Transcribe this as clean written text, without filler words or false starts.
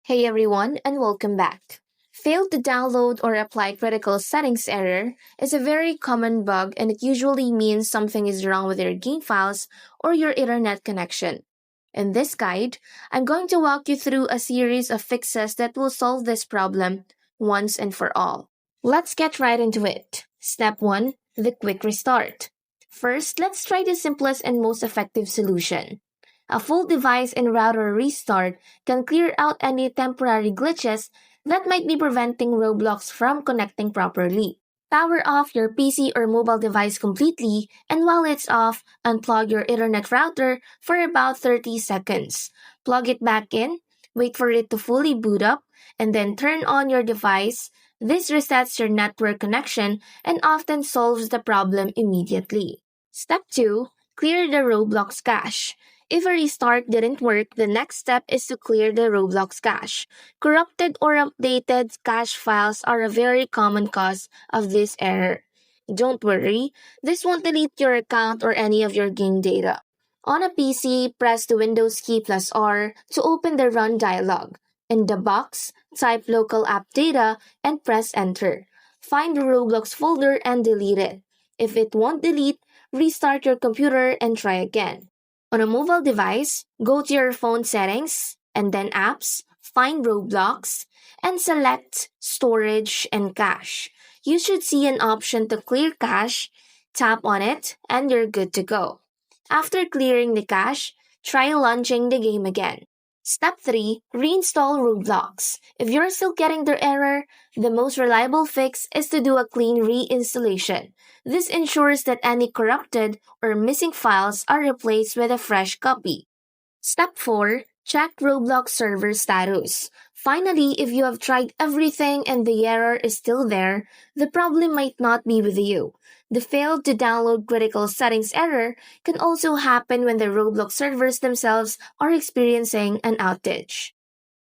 Hey everyone, and welcome back. Failed to download or apply critical settings error is a very common bug, and it usually means something is wrong with your game files or your internet connection. In this guide, I'm going to walk you through a series of fixes that will solve this problem once and for all. Let's get right into it. Step 1, the quick restart. First, let's try the simplest and most effective solution. A full device and router restart can clear out any temporary glitches that might be preventing Roblox from connecting properly. Power off your PC or mobile device completely, and while it's off, unplug your internet router for about 30 seconds. Plug it back in, wait for it to fully boot up, and then turn on your device. This resets your network connection and often solves the problem immediately. Step 2, clear the Roblox cache. If a restart didn't work, the next step is to clear the Roblox cache. Corrupted or updated cache files are a very common cause of this error. Don't worry, this won't delete your account or any of your game data. On a PC, press the Windows key plus R to open the Run dialog. In the box, type local app data and press enter. Find the Roblox folder and delete it. If it won't delete, restart your computer and try again. On a mobile device, go to your phone settings and then apps, find Roblox, and select storage and cache. You should see an option to clear cache, tap on it, and you're good to go. After clearing the cache, try launching the game again. Step 3, reinstall Roblox. If you're still getting the error, the most reliable fix is to do a clean reinstallation. This ensures that any corrupted or missing files are replaced with a fresh copy. Step 4, check Roblox server status. Finally, if you have tried everything and the error is still there, the problem might not be with you. The failed to download critical settings error can also happen when the Roblox servers themselves are experiencing an outage.